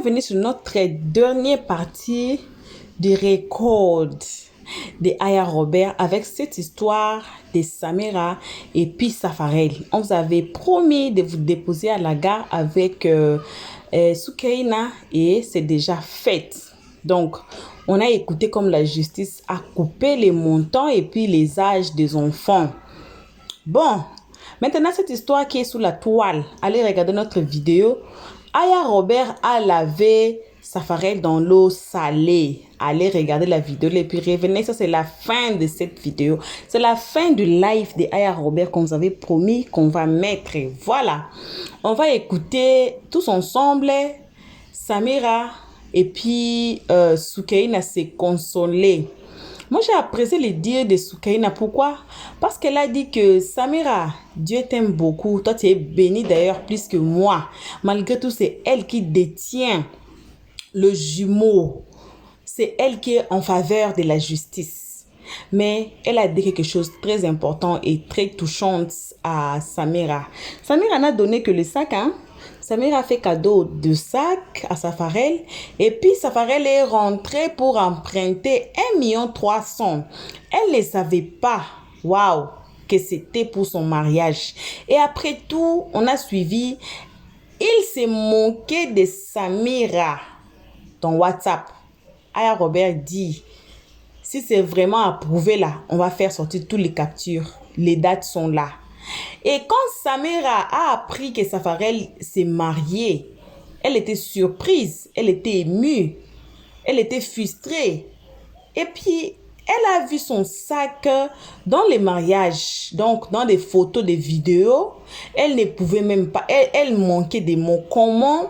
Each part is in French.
venir sur notre dernière partie du record de Aya Robert avec cette histoire de Samira et puis Safarel. On vous avait promis de vous déposer à la gare avec Soukaina et c'est déjà fait. Donc, on a écouté comme la justice a coupé les montants et puis les âges des enfants. Bon, maintenant cette histoire qui est sous la toile, allez regarder notre vidéo. Aya Robert a lavé Safarel dans l'eau salée. Allez regarder la vidéo et puis revenez. Ça, c'est la fin de cette vidéo. C'est la fin du live de Aya Robert qu'on vous avait promis qu'on va mettre. Voilà. On va écouter tous ensemble Samira et puis Soukaina s'est consolée. Moi, j'ai apprécié les dires de Soukaina. Pourquoi? Parce qu'elle a dit que Samira, Dieu t'aime beaucoup. Toi, tu es bénie d'ailleurs plus que moi. Malgré tout, c'est elle qui détient le jumeau. C'est elle qui est en faveur de la justice. Mais elle a dit quelque chose de très important et très touchant à Samira. Samira n'a donné que le sac, hein? Samira a fait cadeau de sac à Safarel et puis Safarel est rentré pour emprunter 1,3 million. Elle ne savait pas, waouh, que c'était pour son mariage. Et après tout, on a suivi. Il s'est moqué de Samira dans WhatsApp. Aya Robert dit, si c'est vraiment approuvé là, on va faire sortir toutes les captures. Les dates sont là. Et quand Samira a appris que Safarel s'est marié, elle était surprise, elle était émue, elle était frustrée. Et puis, elle a vu son sac dans les mariages, donc dans des photos, des vidéos. Elle ne pouvait même pas, elle manquait des mots. Comment?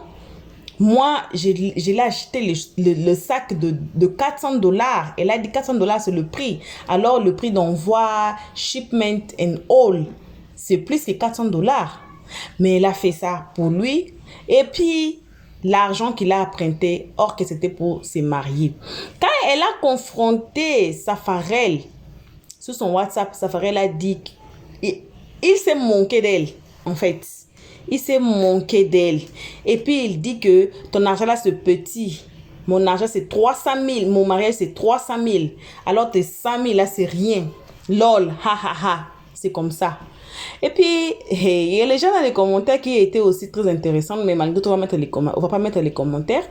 Moi, je l'ai acheté le sac de 400 $. Elle a dit 400 $, c'est le prix. Alors, le prix d'envoi, shipment and all, c'est plus que 400 $. Mais elle a fait ça pour lui. Et puis, l'argent qu'il a emprunté, or que c'était pour se marier. Quand elle a confronté Safarel sur son WhatsApp, Safarel a dit qu'il s'est moqué d'elle, en fait. Il s'est moqué d'elle. Et puis, il dit que ton argent là, c'est petit. Mon argent, c'est 300 000. Mon mariage, c'est 300 000. Alors, tes 100 000 là, c'est rien. Lol, ha ha ha. C'est comme ça. Et puis, il y a les gens dans les commentaires qui étaient aussi très intéressants, mais malgré tout, on va pas mettre les commentaires,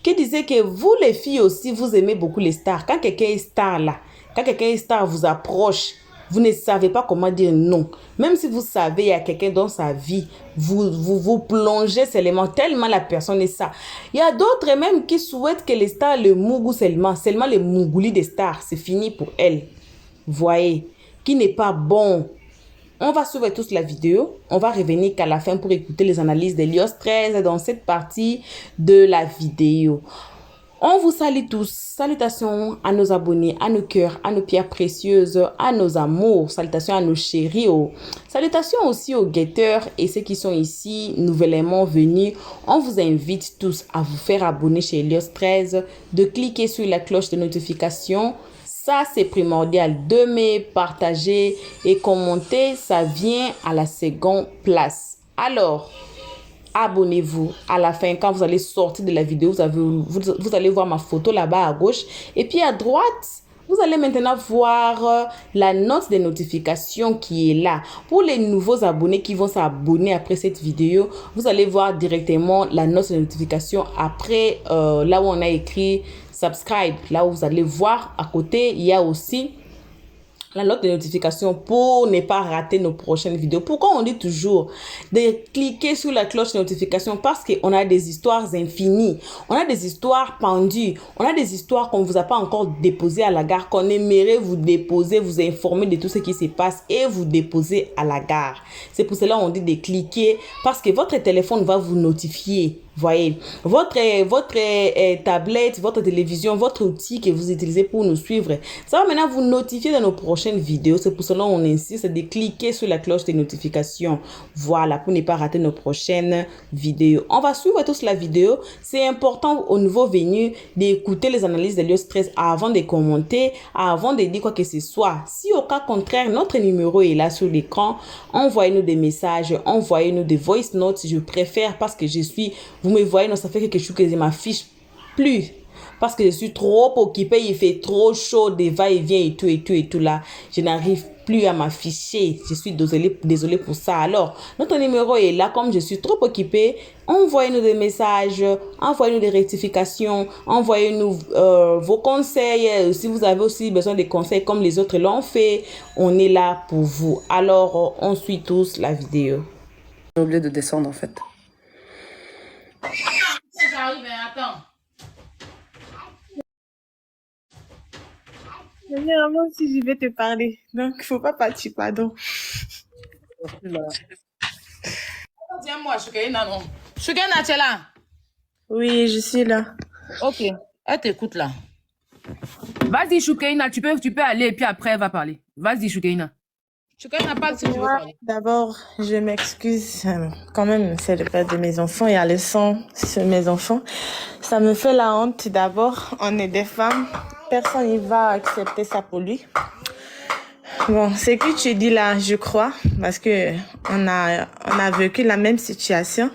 qui disaient que vous, les filles aussi, vous aimez beaucoup les stars. Quand quelqu'un est star là, quand quelqu'un est star vous approche, vous ne savez pas comment dire non. Même si vous savez, il y a quelqu'un dans sa vie, vous plongez seulement, tellement la personne est ça. Il y a d'autres même qui souhaitent que les stars le mougou seulement les mougoulis des stars, c'est fini pour elles. Voyez, qui n'est pas bon. On va suivre tous la vidéo. On va revenir qu'à la fin pour écouter les analyses d'Elios 13 dans cette partie de la vidéo. On vous salue tous. Salutations à nos abonnés, à nos cœurs, à nos pierres précieuses, à nos amours. Salutations à nos chéris. Salutations aussi aux guetteurs et ceux qui sont ici nouvellement venus. On vous invite tous à vous faire abonner chez Elios 13, de cliquer sur la cloche de notification. Ça, c'est primordial. D'aimer, partager et commenter, ça vient à la seconde place. Alors, abonnez-vous. À la fin, quand vous allez sortir de la vidéo, vous allez voir ma photo là-bas à gauche. Et puis à droite, vous allez maintenant voir la note de notification qui est là. Pour les nouveaux abonnés qui vont s'abonner après cette vidéo, vous allez voir directement la note de notification après là où on a écrit subscribe. Là où vous allez voir à côté, il y a aussi la note de notification pour ne pas rater nos prochaines vidéos. Pourquoi on dit toujours de cliquer sur la cloche de notification? Parce qu'on a des histoires infinies, on a des histoires pendues, on a des histoires qu'on ne vous a pas encore déposées à la gare, qu'on aimerait vous déposer, vous informer de tout ce qui se passe et vous déposer à la gare. C'est pour cela qu'on dit de cliquer parce que votre téléphone va vous notifier. Voyez, votre tablette, votre télévision, votre outil que vous utilisez pour nous suivre, ça va maintenant vous notifier dans nos prochaines vidéos. C'est pour cela qu'on insiste de cliquer sur la cloche de notification. Voilà, pour ne pas rater nos prochaines vidéos. On va suivre tous la vidéo. C'est important aux nouveaux venus d'écouter les analyses d'Elios 13 avant de commenter, avant de dire quoi que ce soit. Si au cas contraire, notre numéro est là sur l'écran, envoyez-nous des messages, envoyez-nous des voice notes. Je préfère parce que je suis Vous me voyez, non, ça fait quelque chose que je ne m'affiche plus. Parce que je suis trop occupée, il fait trop chaud, des va-et-vient et tout, et tout, et tout là. Je n'arrive plus à m'afficher. Je suis désolée pour ça. Alors, notre numéro est là. Comme je suis trop occupée, envoyez-nous des messages, envoyez-nous des rectifications, envoyez-nous vos conseils. Si vous avez aussi besoin de conseils comme les autres l'ont fait, on est là pour vous. Alors, on suit tous la vidéo. J'ai oublié de descendre en fait. J'arrive, attends. Généralement, si je vais te parler, donc il ne faut pas partir, pardon. Tiens-moi, Choukaina, non. Choukaina, tu es là? Oui, je suis là. Ok, elle t'écoute là. Vas-y, Choukaina, tu peux aller et puis après, elle va parler. Vas-y, Choukaina. Choukaina, parle si tu veux parler. D'abord, je m'excuse. Quand même, c'est le père de mes enfants. Il y a le sang sur mes enfants. Ça me fait la honte d'abord. On est des femmes. Personne ne va accepter ça pour lui. Bon, ce que tu dis là, je crois, parce que on a vécu la même situation.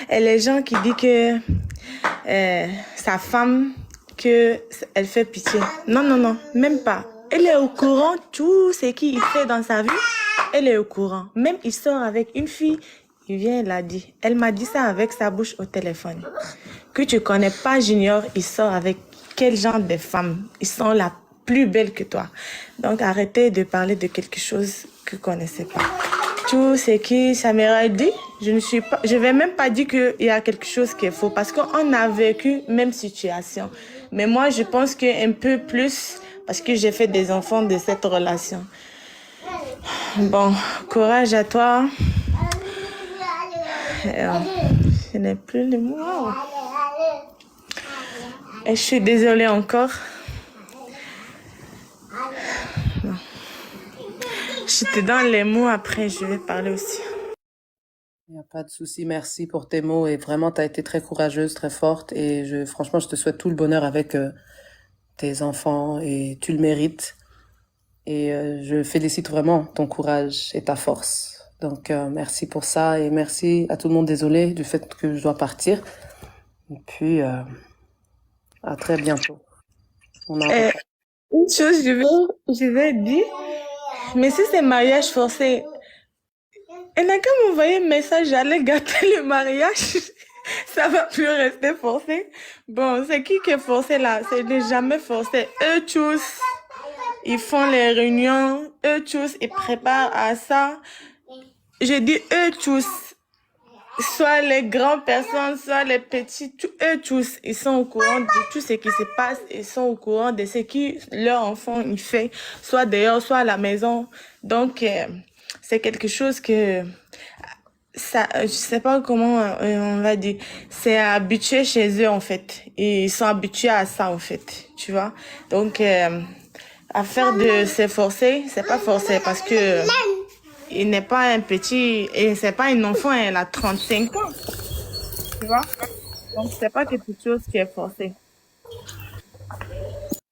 Et les gens qui disent que sa femme, que elle fait pitié. Non, non, non, même pas. Elle est au courant de tout ce qu'il fait dans sa vie. Elle est au courant. Même il sort avec une fille, il vient, elle l'a dit. Elle m'a dit ça avec sa bouche au téléphone. Que tu connais pas Junior, il sort avec quel genre de femmes? Ils sont la plus belle que toi. Donc arrêtez de parler de quelque chose que vous connaissez pas. Tout ce que Samira dit, je vais même pas dire qu'il y a quelque chose qui est faux parce qu'on a vécu même situation. Mais moi, je pense qu'un peu plus parce que j'ai fait des enfants de cette relation. Bon, courage à toi. Je n'ai plus les mots. Et je suis désolée encore. Non. Je te donne les mots, après je vais parler aussi. Il n'y a pas de souci, merci pour tes mots et vraiment tu as été très courageuse, très forte et franchement je te souhaite tout le bonheur avec tes enfants et tu le mérites et je félicite vraiment ton courage et ta force. Donc merci pour ça et merci à tout le monde, désolé du fait que je dois partir et puis à très bientôt. Une chose je vais dire, mais si c'est mariage forcé, elle n'a qu'à m'envoyer un message, j'allais gâter le mariage. Ça va plus rester forcé. Bon, c'est qui est forcé là? C'est jamais forcé. Eux tous, ils font les réunions. Eux tous, ils préparent à ça. Je dis eux tous. Soit les grandes personnes, soit les petits, eux tous, ils sont au courant de tout ce qui se passe. Ils sont au courant de ce que leur enfant il fait, soit dehors, soit à la maison. Donc, c'est quelque chose que ça, je sais pas comment on va dire, c'est habitué chez eux en fait. Et ils sont habitués à ça en fait, tu vois. Donc, à faire de s'efforcer, c'est pas forcé parce que il n'est pas un petit, et c'est pas un enfant, elle a 35 ans, tu vois. Donc, c'est pas quelque chose qui est forcé.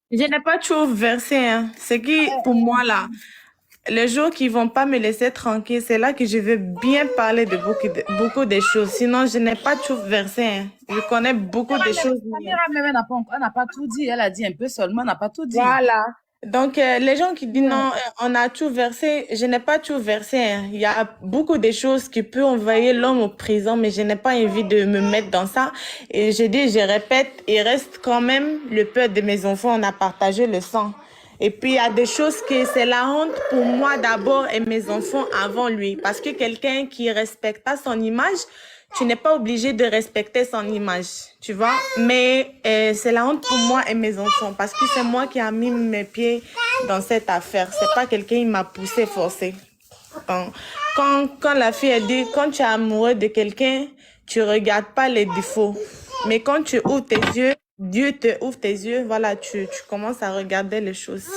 Je n'ai pas tout versé, hein. C'est qui, pour moi, là, les jours qui vont pas me laisser tranquille, c'est là que je veux bien parler de beaucoup de choses. Sinon, je n'ai pas tout versé, hein. Je connais beaucoup de choses. Samira même, elle n'a pas tout dit. Elle a dit un peu seulement, elle n'a pas tout dit. Voilà. Donc, les gens qui disent non, on a tout versé, je n'ai pas tout versé, hein. Il y a beaucoup de choses qui peuvent envoyer l'homme au prison, mais je n'ai pas envie de me mettre dans ça. Et je dis, je répète, il reste quand même le père de mes enfants, on a partagé le sang. Et puis, il y a des choses que c'est la honte pour moi d'abord et mes enfants avant lui. Parce que quelqu'un qui respecte pas son image, tu n'es pas obligé de respecter son image, tu vois. Mais c'est la honte pour moi et mes enfants parce que c'est moi qui ai mis mes pieds dans cette affaire. C'est pas quelqu'un qui m'a poussé forcé. Quand la fille a dit, quand tu es amoureux de quelqu'un, tu regardes pas les défauts. Mais quand tu ouvres tes yeux, Dieu te ouvre tes yeux, voilà, tu commences à regarder les choses.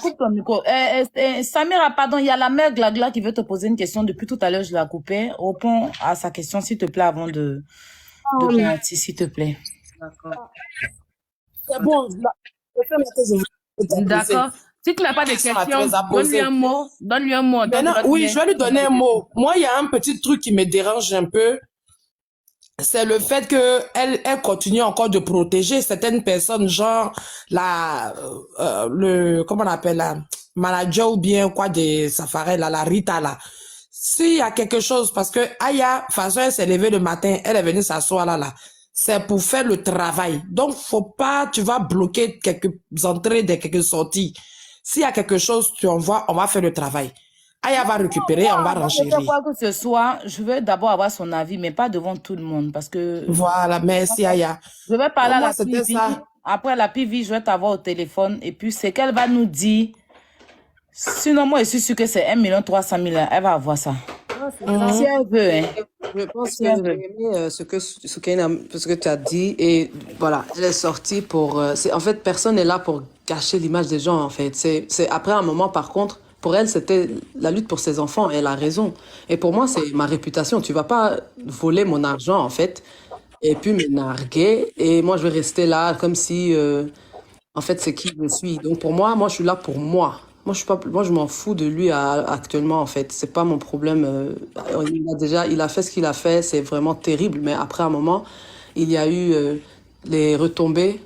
Coupe ton micro. Samira, pardon, il y a la mère Glagla qui veut te poser une question. Depuis tout à l'heure, je l'ai coupée. Réponds à sa question, s'il te plaît, avant de partir, s'il te plaît. D'accord. C'est bon. D'accord. Si tu n'as pas de question à questions, te à donne-lui poser. un mot. Donne-lui un mot. Maintenant, oui, je vais lui donner un mot. Moi, il y a un petit truc qui me dérange un peu. C'est le fait que elle continue encore de protéger certaines personnes, genre comment on appelle la manager ou bien quoi des safaris là, la Rita là. S'il y a quelque chose, parce que Aya, de toute façon, elle s'est levée le matin, elle est venue s'asseoir là. C'est pour faire le travail. Donc, faut pas, tu vas bloquer quelques entrées, quelques sorties. S'il y a quelque chose, tu envoies, on va faire le travail. Aya va récupérer, on va renchérir. Quoi que ce soit, je veux d'abord avoir son avis, mais pas devant tout le monde, parce que... Voilà, merci Aya. Je vais parler à Moi, la c'était PV. ça. Après la PV, je vais t'avoir au téléphone, et puis c'est qu'elle va nous dire. Sinon, moi, je suis sûre que c'est 1 300 000. Elle va avoir ça. Si elle veut, hein. Je pense Si que elle j'ai veut. aimé ce que tu as dit et voilà, elle est sortie pour... en fait, personne n'est là pour gâcher l'image des gens, en fait. Après un moment, par contre, pour elle, c'était la lutte pour ses enfants. Elle a raison. Et pour moi, c'est ma réputation. Tu vas pas voler mon argent, en fait, et puis me narguer. Et moi, je vais rester là comme si... en fait, c'est qui je suis. Donc, pour moi, je suis là pour moi. Moi, je m'en fous de lui actuellement, en fait. C'est pas mon problème. Il a fait ce qu'il a fait. C'est vraiment terrible. Mais après un moment, il y a eu les retombées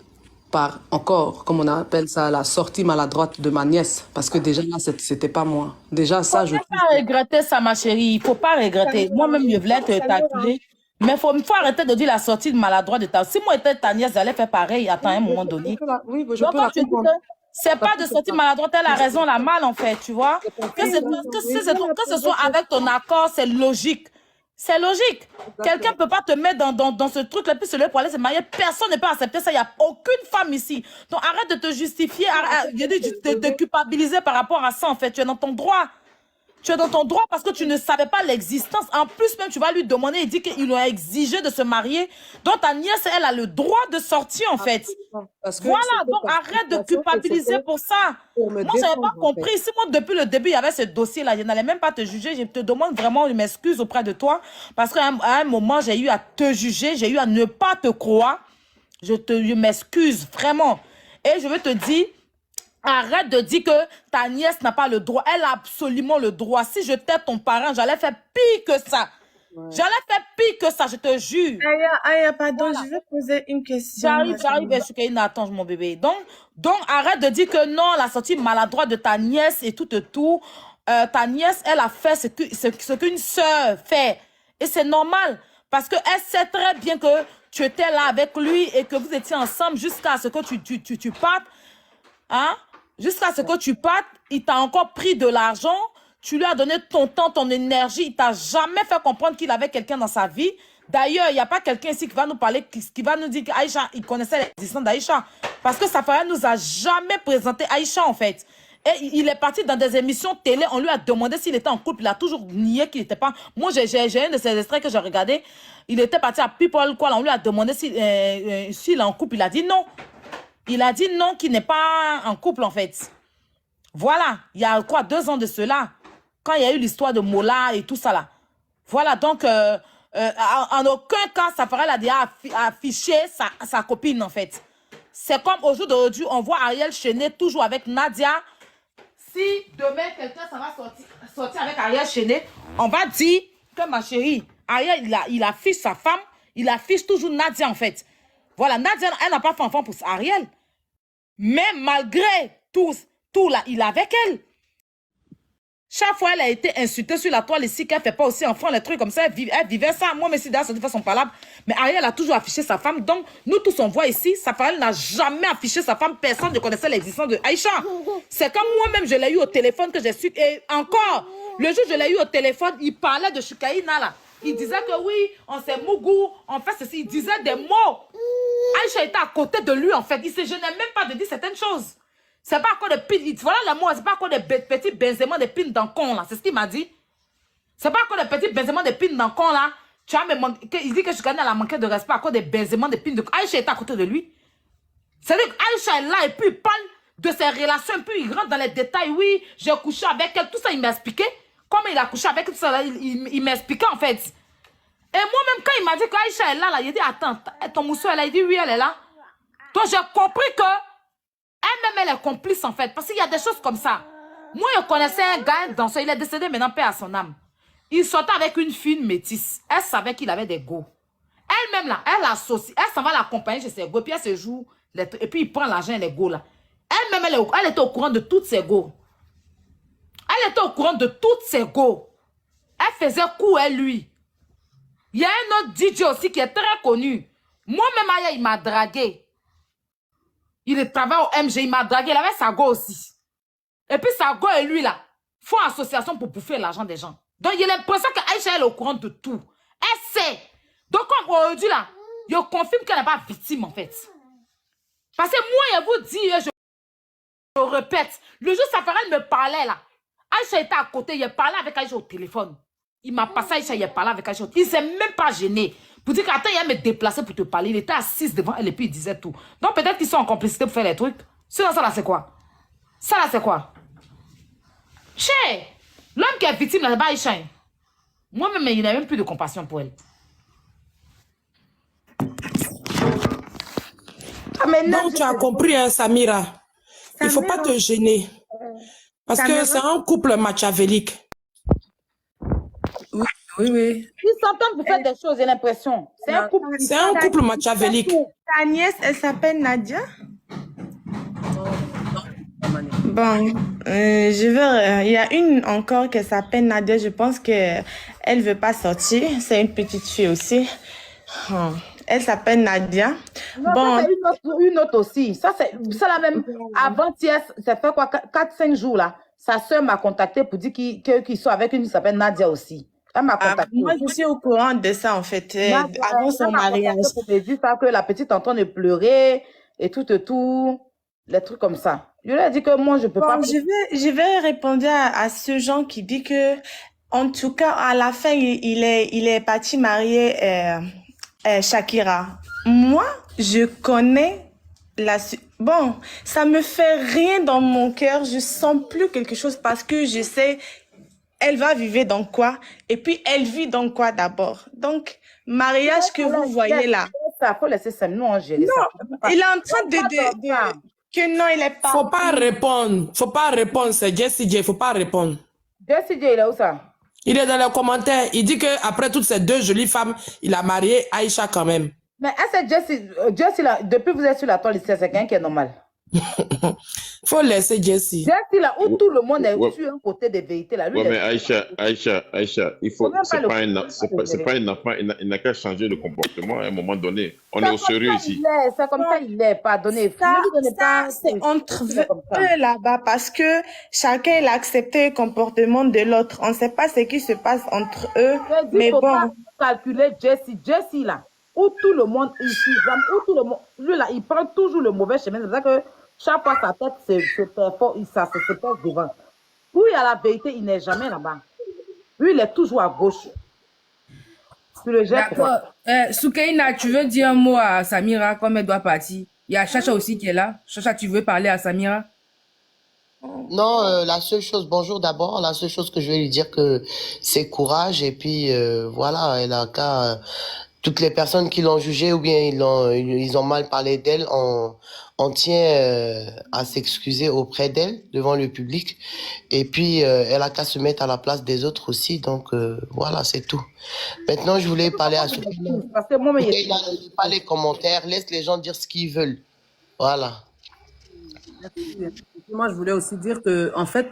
par, encore, comme on appelle ça, la sortie maladroite de ma nièce. Parce que déjà, là, c'était pas moi. Déjà, ça, je... Il ne faut pas regretter ça, ma chérie. Il ne faut pas regretter. Moi-même, je voulais te calculer. Mais il faut arrêter de dire la sortie de maladroite de ta... Si moi, j'étais ta nièce, j'allais faire pareil à un moment donné. Oui, je Donc, peux quand la tu dis comprendre. que c'est pas de sortie maladroite, elle a raison, la mal, en fait, tu vois. Que ce soit avec ton accord, c'est logique. C'est logique. Quelqu'un ne peut pas te mettre dans ce truc-là, puis celui pour aller se marier. Personne ne peut accepter ça. Il n'y a aucune femme ici. Donc, arrête de te justifier, de te culpabiliser par rapport à ça, en fait. Tu es dans ton droit. Tu es dans ton droit parce que tu ne savais pas l'existence. En plus, même, tu vas lui demander, il dit qu'il lui a exigé de se marier. Donc, ta nièce, elle a le droit de sortir, en fait. Voilà, donc arrête de culpabiliser pour ça. Moi, je n'avais pas compris. Si moi, depuis le début, il y avait ce dossier-là, je n'allais même pas te juger. Je te demande vraiment une excuse auprès de toi. Parce qu'à un moment, j'ai eu à te juger, j'ai eu à ne pas te croire. Je m'excuse, vraiment. Et je veux te dire... Arrête de dire que ta nièce n'a pas le droit. Elle a absolument le droit. Si j'étais ton parent, j'allais faire pire que ça. Ouais. J'allais faire pire que ça, je te jure. Aya, pardon, voilà. Je vais poser une question. J'arrive, Choukaïna, attends, mon bébé. Donc, arrête de dire que non, la sortie maladroite de ta nièce et tout. Ta nièce, elle a fait ce qu'une sœur fait. Et c'est normal. Parce qu'elle sait très bien que tu étais là avec lui et que vous étiez ensemble jusqu'à ce que tu partes. Hein? Jusqu'à ce que tu partes, il t'a encore pris de l'argent, tu lui as donné ton temps, ton énergie, il t'a jamais fait comprendre qu'il avait quelqu'un dans sa vie. D'ailleurs, il n'y a pas quelqu'un ici qui va nous parler, qui va nous dire qu'Aïcha, il connaissait l'existence d'Aïcha. Parce que Safari nous a jamais présenté Aïcha, en fait. Et il est parti dans des émissions télé, on lui a demandé s'il était en couple, il a toujours nié qu'il n'était pas. Moi, j'ai un de ces extraits que j'ai regardé, il était parti à People, quoi, on lui a demandé s'il est en couple, il a dit non. Il a dit non, qu'il n'est pas en couple, en fait. Voilà. Il y a quoi, 2 ans de cela, quand il y a eu l'histoire de Mola et tout ça, là. Voilà, donc, en aucun cas, Safarel a déjà affiché sa copine, en fait. C'est comme au jour d'aujourd'hui, on voit Ariel Chenet toujours avec Nadia. Si demain, quelqu'un ça va sortir avec Ariel Chenet, on va dire que, ma chérie, Ariel, il affiche sa femme, il affiche toujours Nadia, en fait. Voilà, Nadia, elle n'a pas fait enfant pour Ariel. Mais malgré tout là, il est avec elle. Chaque fois, elle a été insultée sur la toile ici, qu'elle ne fait pas aussi enfant, les trucs comme ça. Elle vivait ça. Moi, mais si d'ailleurs, ça fait son palabre. Mais Ariel a toujours affiché sa femme. Donc, nous tous, on voit ici, Safarel n'a jamais affiché sa femme. Personne ne connaissait l'existence de Aïcha. C'est comme moi-même, je l'ai eu au téléphone que j'ai su. Et encore, le jour où je l'ai eu au téléphone, il parlait de Choukaïna là. Il disait que oui, on s'est mougou, on fait ceci. Il disait des mots. Aïcha était à côté de lui, en fait. Je n'ai même pas de dire certaines choses. C'est pas encore des pines. Voilà le mot, c'est pas encore des petits baisements de pines dans le con, là. C'est ce qu'il m'a dit. C'est pas encore des petits baisements de pines dans le con, là. Tu vois, mais il dit que je gagne à la manquer de respect à cause des baisements de pines. Aïcha était à côté de lui. C'est-à-dire qu'Aïcha est là et puis il parle de ses relations, puis il rentre dans les détails. Oui, j'ai couché avec elle. Tout ça, il m'a expliqué. Comment il a couché avec tout ça, là, il m'a expliqué, en fait. Et moi-même, quand il m'a dit qu'Aïcha est là, il a dit, attends, ton mousseau est là. Il dit, oui, elle est là. Donc, j'ai compris que Elle-même, elle est complice, en fait. Parce qu'il y a des choses comme ça. Moi, je connaissais un gars, un danseur. Il est décédé maintenant, paix à son âme. Il sortait avec une fille métisse. Elle savait qu'il avait des go. Elle-même, là, elle associe. Elle s'en va l'accompagner chez ses go. Puis elle se joue. Et puis il prend l'argent et les go, là. Elle-même, elle était au courant de toutes ses go. Elle était au courant de toutes ses go. Elle faisait coup, elle, lui. Il y a un autre DJ aussi qui est très connu. Moi-même, Aya, il m'a dragué. Il travaille au MG, il m'a dragué. Il avait sa go aussi. Et puis sa go et lui, là, font association pour bouffer l'argent des gens. Donc, il a l'impression qu'Aïcha, elle est au courant de tout. Elle sait. Donc, comme aujourd'hui, là, je confirme qu'elle n'est pas victime, en fait. Parce que moi, je vous dis, je répète, le jour Safarel me parlait, là, Aïcha était à côté, il parlait avec Aïcha au téléphone. Il m'a passé Aïcha, il parlait avec Aïcha. Il ne s'est même pas gêné. Pour dire qu'attends, il allait me déplacer pour te parler. Il était assis devant elle et puis il disait tout. Donc, peut-être qu'ils sont en complicité pour faire les trucs. Sinon, ça là, c'est quoi? Ça là, c'est quoi? Che, l'homme qui est victime, là, c'est pas Aïcha. Moi-même, il n'a même plus de compassion pour elle. Donc, tu as compris, hein, Samira. Il ne faut pas te gêner. Parce que c'est un couple machiavélique. Oui, oui, oui. Ils s'entendent pour faire des choses, j'ai l'impression. C'est un couple machiavélique. Ta nièce, elle s'appelle Nadia? Bon, il y a une encore qui s'appelle Nadia. Je pense qu'elle ne veut pas sortir. C'est une petite fille aussi. Elle s'appelle Nadia. Non, bon. Ça, c'est une autre aussi. Ça, la même. Avant-hier, ça fait quoi, 4-5 jours là. Sa soeur m'a contacté pour dire qu'ils sont avec une qui s'appelle Nadia aussi. Elle m'a contacté. Moi, je suis au courant de ça, en fait, avant son mariage. Pour me dire que la petite est en train de pleurer et tout, les trucs comme ça. Je lui ai dit que moi, je peux pas. Je vais répondre à ce genre qui dit que, en tout cas, à la fin, il est parti marier Shakira. Moi, je connais bon, ça me fait rien dans mon cœur. Je sens plus quelque chose parce que je sais elle va vivre dans quoi et puis elle vit dans quoi d'abord. Donc, mariage que vous voyez là. Ça faut laisser ça. Nous, on gère ça. Non, il est en train de que non, il est pas. Faut pas répondre. Faut pas répondre. C'est Jessie J. Faut pas répondre. Jessie J, il est où ça? Il est dans les commentaires. Il dit qu'après toutes ces deux jolies femmes, il a marié Aïcha quand même. Mais est-ce que Jessie là, depuis que vous êtes sur la toile ici, c'est quelqu'un qui est normal. Faut laisser Jessie. Jessie là, où tout le monde est sur un côté des vérités là. Lui, mais Aïcha, il faut, c'est pas un enfant, il n'a qu'à changer de comportement à un moment donné. On est au sérieux ici. C'est comme ça, il est pardonné. Ça, c'est entre eux là-bas parce que chacun il a accepté le comportement de l'autre. On ne sait pas ce qui se passe entre eux. Mais bon. Calculer Jessie là, où tout le monde ici, où tout le monde, lui là, il prend toujours le mauvais chemin. C'est pour ça que chaque fois sa tête se perfore, ça se pose devant. Où il y a la vérité, il n'est jamais là-bas. Lui, il est toujours à gauche. D'accord. Soukaina, tu veux dire un mot à Samira comme elle doit partir? Il y a Chacha aussi qui est là. Chacha, tu veux parler à Samira? Non, la seule chose, bonjour d'abord, la seule chose que je vais lui dire que c'est courage et puis voilà, elle a qu'à toutes les personnes qui l'ont jugée ou bien ils ont mal parlé d'elle, on tient à s'excuser auprès d'elle devant le public et puis elle a qu'à se mettre à la place des autres aussi, donc voilà, c'est tout. Maintenant, je voulais parler à Sophie. Parce que moi, il n'a pas les commentaires, laisse les gens dire ce qu'ils veulent. Voilà. Moi, je voulais aussi dire que, en fait,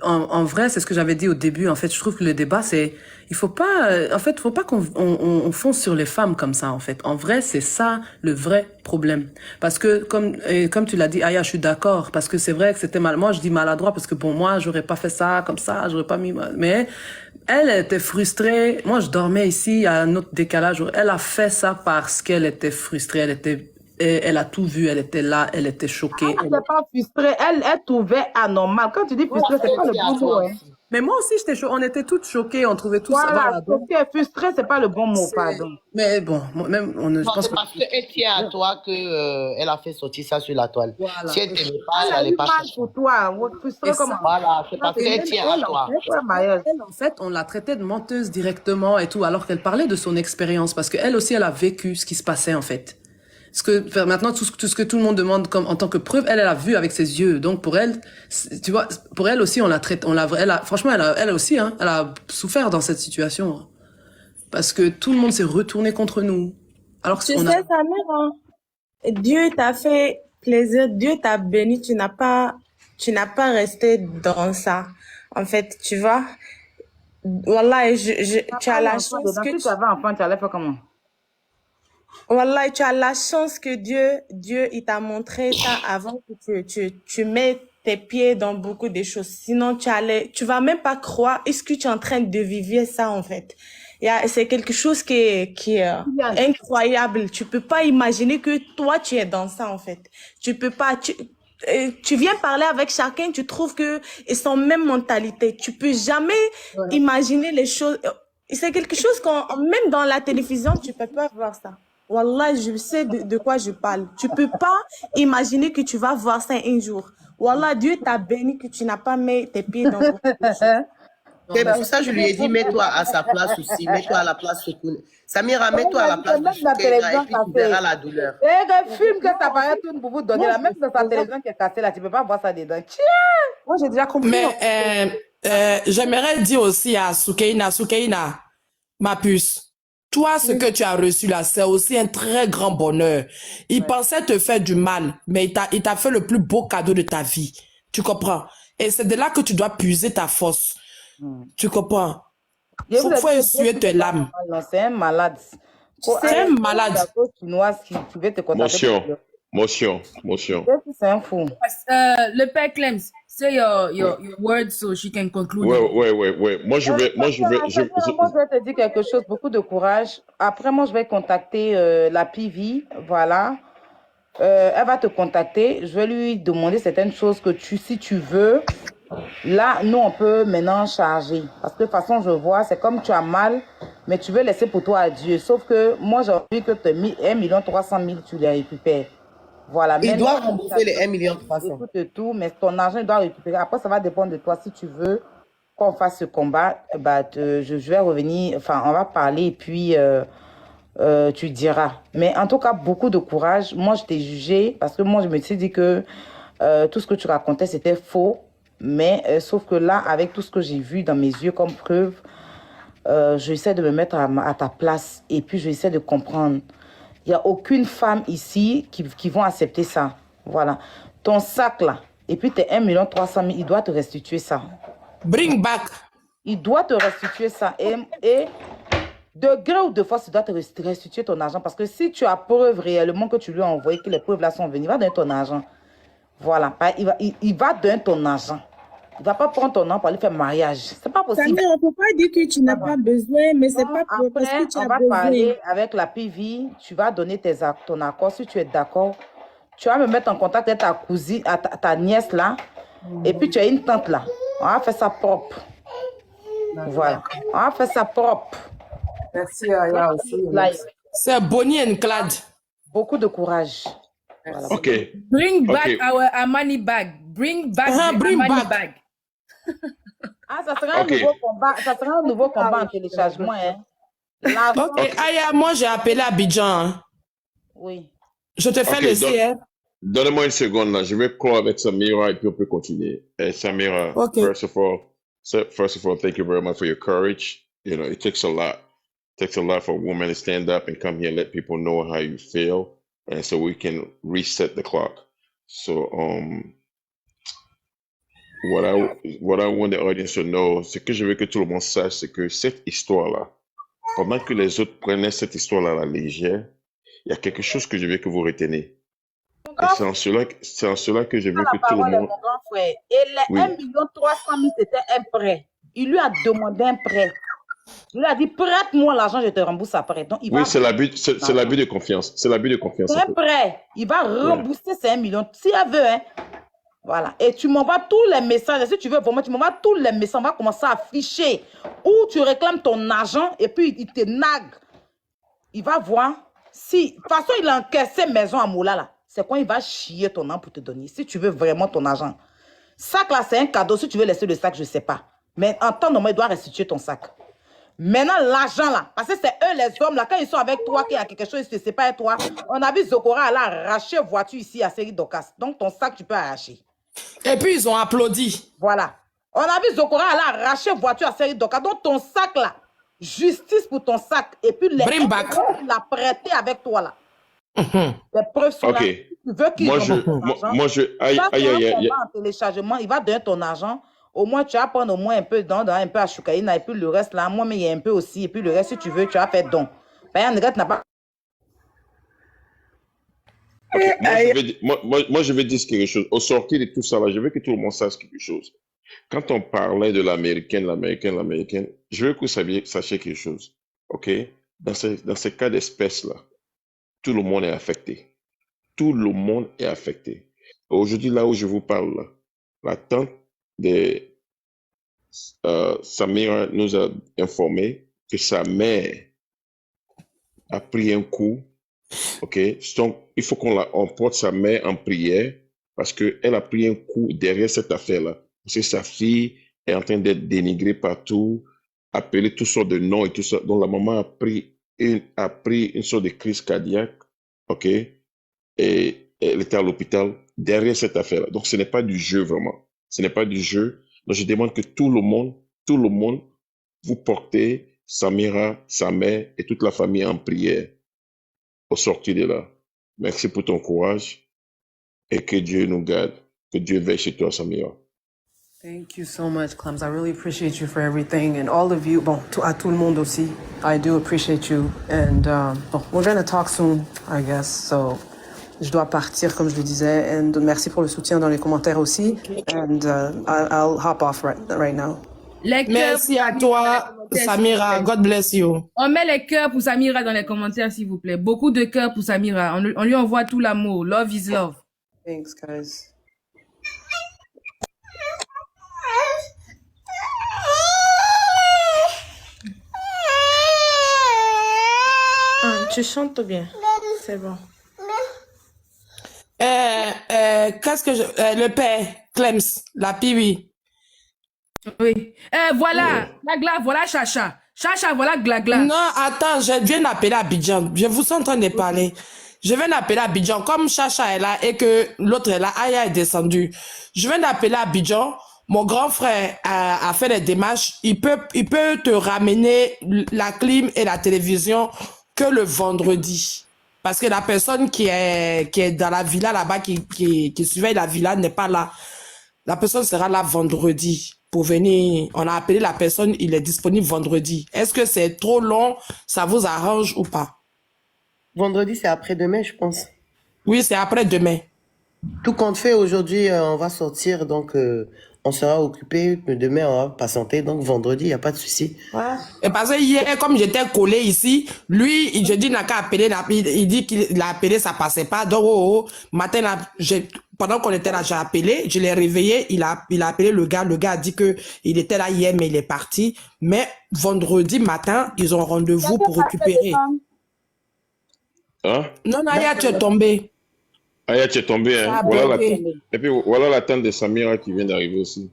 en vrai, c'est ce que j'avais dit au début. En fait, je trouve que le débat, il faut pas qu'on fonce sur les femmes comme ça, en fait. En vrai, c'est ça le vrai problème. Parce que, comme tu l'as dit, Aya, je suis d'accord. Parce que c'est vrai que c'était moi, je dis maladroit parce que pour moi, j'aurais pas fait ça comme ça, j'aurais pas mis, mais elle était frustrée. Moi, je dormais ici, il y a un autre décalage. Elle a fait ça parce qu'elle était frustrée, elle a tout vu, elle était là, elle était choquée. Elle n'était pas frustrée, elle trouvait anormal. Quand tu dis frustrée, c'est pas le bon mot. Hein. Mais moi aussi, j'étais choquée. On était toutes choquées, on trouvait tout ça. Voilà, frustrée, c'est pas le bon mot, pardon. Mais bon, même, je pense que... parce qu'elle tient à toi elle a fait sortir ça sur la toile. Voilà. Si elle t'aimait pas, elle n'allait pas chercher. Pour toi, frustrée comment? Voilà, c'est parce qu'elle tient à toi. Elle, en fait, on l'a traitée de menteuse directement et tout, alors qu'elle parlait de son expérience, parce qu'elle aussi, elle a vécu ce qui se passait, en fait. Enfin, maintenant, tout ce que tout le monde demande comme en tant que preuve, elle a vu avec ses yeux. Donc pour elle, tu vois, pour elle aussi, franchement, elle aussi, hein, elle a souffert dans cette situation. Parce que tout le monde s'est retourné contre nous. Alors Tu sais, Samira, Dieu t'a fait plaisir, Dieu t'a béni, tu n'as pas resté dans ça. En fait, tu vois, Wallah, tu as la chance que tu avais un enfant, tu allais faire comment? Wallah, tu as la chance que Dieu, il t'a montré ça avant que tu mets tes pieds dans beaucoup de choses. Sinon, tu vas même pas croire, est-ce que tu es en train de vivre ça, en fait? C'est quelque chose qui est incroyable. Tu peux pas imaginer que toi, tu es dans ça, en fait. Tu peux pas, tu viens parler avec chacun, tu trouves que ils sont même mentalité. Tu peux jamais imaginer les choses. C'est quelque chose même dans la télévision, tu peux pas voir ça. Wallah, je sais de quoi je parle. Tu peux pas imaginer que tu vas voir ça un jour. Wallah, Dieu t'a béni que tu n'as pas mis tes pieds dans beaucoup de choses. C'est pour ça que je lui ai dit, mets-toi à sa place aussi, mets-toi à la place de Koune. Samira, mets-toi à la place de Soukaina et puis tu verras la douleur. Le film que ça paraît tout pour vous donner, la même dans sa télévision qui est cassée là, tu peux pas voir ça dedans. Tiens! Moi, j'ai déjà compris. Mais j'aimerais dire aussi à Soukaina, ma puce, toi, ce que tu as reçu là, c'est aussi un très grand bonheur. Il pensait te faire du mal, mais il t'a fait le plus beau cadeau de ta vie. Tu comprends? Et c'est de là que tu dois puiser ta force. Tu comprends? Faut essuyer tes larmes. C'est un malade. C'est un malade. Motion. C'est un fou. Le père Clems, say your words so she can conclude. Ouais. Moi, je vais te dire quelque chose, beaucoup de courage. Après, moi, je vais contacter la PV, voilà. Elle va te contacter. Je vais lui demander certaines choses que si tu veux. Là, nous, on peut maintenant charger. Parce que de toute façon, je vois, c'est comme tu as mal, mais tu veux laisser pour toi à Dieu. Sauf que moi, j'ai envie que tu as mis 1 300 000, tu les récupères. Voilà. Il doit rembourser les 1 300 000. Écoute tout, mais ton argent, il doit récupérer. Après, ça va dépendre de toi. Si tu veux qu'on fasse ce combat, je vais revenir, enfin, on va parler et puis tu diras. Mais en tout cas, beaucoup de courage. Moi, je t'ai jugé parce que moi, je me suis dit que tout ce que tu racontais, c'était faux. Mais sauf que là, avec tout ce que j'ai vu dans mes yeux comme preuve, j'essaie de me mettre à ta place et puis j'essaie de comprendre. Il n'y a aucune femme ici qui vont accepter ça. Voilà. Ton sac là, et puis tes 1 300 000, il doit te restituer ça. Bring back. Il doit te restituer ça. Et de gré ou de force, il doit te restituer ton argent. Parce que si tu as preuve réellement que tu lui as envoyé, que les preuves là sont venues, il va donner ton argent. Voilà. Il va donner ton argent. Il ne va pas prendre ton nom pour aller faire mariage. C'est pas possible. Samira, on ne peut pas dire que tu n'as pas besoin, mais c'est pas parce que tu as besoin. On va parler avec la PV. Tu vas donner ton accord. Si tu es d'accord, tu vas me mettre en contact avec ta cousine, ta nièce là. Et puis tu as une tante là. On va faire ça propre. Voilà. On va faire ça propre. Merci, Aya aussi. C'est Bonnie and Clyde. Beaucoup de courage. Voilà. OK. Bring back our money bag. Bring back the money bag. Ça sera un nouveau combat. Ça sera un nouveau combat en téléchargement. Hein. OK. Aya, moi j'ai appelé Abidjan. Hein. Oui. Je te fais le CR. Donnez-moi une seconde là. Je vais call avec Samira et puis on peut continuer. Samira, first of all, thank you very much for your courage. You know, it takes a lot. It takes a lot for a woman to stand up and come here and let people know how you feel. And so we can reset the clock. So, what I want the audience to know, ce que je veux que tout le monde sache, c'est que cette histoire-là, pendant que les autres prenaient cette histoire-là à la légère, il y a quelque chose que je veux que vous reteniez. Et c'est en cela que je veux que tout le monde... Mon grand frère. Et les 1 300 000, c'était un prêt. Il lui a demandé un prêt. Il lui a dit, prête-moi l'argent, je te rembourse après. Donc, oui, c'est l'abus de confiance. C'est l'abus de confiance. C'est un prêt. Il va rembourser ces 1 million. Si elle veut, hein. Voilà. Et tu m'envoies tous les messages. Si tu veux, vraiment, tu m'envoies tous les messages. On va commencer à afficher où tu réclames ton argent et puis il te nague. Il va voir. Si, de toute façon, il a encaissé maison à Moula, là. C'est quand il va chier ton nom pour te donner. Si tu veux vraiment ton argent. Sac, là, c'est un cadeau. Si tu veux laisser le sac, je ne sais pas. Mais en temps normal, il doit restituer ton sac. Maintenant, l'argent là, parce que c'est eux les hommes là, quand ils sont avec toi, qu'il y a quelque chose, ils se séparent de toi. On a vu Zokora aller arracher voiture ici à Série Docas. Donc ton sac, tu peux arracher. Et puis ils ont applaudi. Voilà. On a vu Zokora aller arracher voiture à Série Docas. Donc ton sac là, justice pour ton sac. Et puis les Bring back. il a prêté avec toi là. Les preuves sont là. Ok. Tu veux qu'il Moi, aille en téléchargement, il va donner ton argent. Au moins, tu vas prendre au moins un peu dedans, un peu à Choukaïna, et puis le reste là, moi, mais il y a un peu aussi, et puis le reste, si tu veux, tu vas faire don. Ben, n'a pas. Ok, moi, je vais dire quelque chose. Au sortir de tout ça, là, je veux que tout le monde sache quelque chose. Quand on parlait de l'américaine, je veux que vous sachiez quelque chose. OK? Dans ces cas d'espèce-là, tout le monde est affecté. Tout le monde est affecté. Aujourd'hui, là où je vous parle, là, la tante de Samira nous a informé que sa mère a pris un coup. OK? Donc, il faut qu'on porte sa mère en prière parce qu'elle a pris un coup derrière cette affaire-là. Parce que sa fille est en train d'être dénigrée partout, appelée toutes sortes de noms et tout ça. Donc, la maman a pris une sorte de crise cardiaque. OK? Et elle était à l'hôpital derrière cette affaire-là. Donc, ce n'est pas du jeu, vraiment. Ce n'est pas du jeu. Donc, je demande que tout le monde, vous portez Samira, sa mère et toute la famille en prière au sortir de là. Merci pour ton courage et que Dieu nous garde. Que Dieu veille chez toi, Samira. Thank you so much, Clems. I really appreciate you for everything. And all of you, à tout le monde aussi, I do appreciate you. And we're going to talk soon, I guess. So, je dois partir, comme je le disais. And merci pour le soutien dans les commentaires aussi. And I'll hop off right now. Merci à toi, Samira. God bless you. On met les cœurs pour Samira dans les commentaires, s'il vous plaît. Beaucoup de cœurs pour Samira. On lui envoie tout l'amour. Love is love. Thanks, guys. Tu chantes bien. C'est bon. Qu'est-ce que le père, Clems, la piwi. Oui. Voilà, Glagla, voilà Chacha. Chacha, voilà Glagla. Non, attends, je viens d'appeler Abidjan. Je vous suis en train de parler. Je viens d'appeler Abidjan. Comme Chacha est là et que l'autre est là, Aya est descendu. Je viens d'appeler Abidjan. Mon grand frère a fait les démarches. Il peut te ramener la clim et la télévision que le vendredi. Parce que la personne qui est dans la villa là-bas, qui surveille la villa n'est pas là. La personne sera là vendredi pour venir. On a appelé la personne, il est disponible vendredi. Est-ce que c'est trop long? Ça vous arrange ou pas? Vendredi, c'est après-demain, je pense. Oui, c'est après-demain. Tout compte fait, aujourd'hui, on va sortir, donc on sera occupé. Demain, on va patienter, donc vendredi, il n'y a pas de souci. Ouais. Et parce que hier, comme j'étais collé ici, lui, je dis, n'a qu'à appeler, il dit qu'il a appelé, ça passait pas. Donc, matin, pendant qu'on était là, j'ai appelé, je l'ai réveillé, il a appelé le gars a dit que il était là hier, mais il est parti. Mais vendredi matin, ils ont rendez-vous pour récupérer. Hein? Non, Aya, tu es tombé. Aya, tu es tombé, hein? Voilà et puis, voilà la tante de Samira qui vient d'arriver aussi.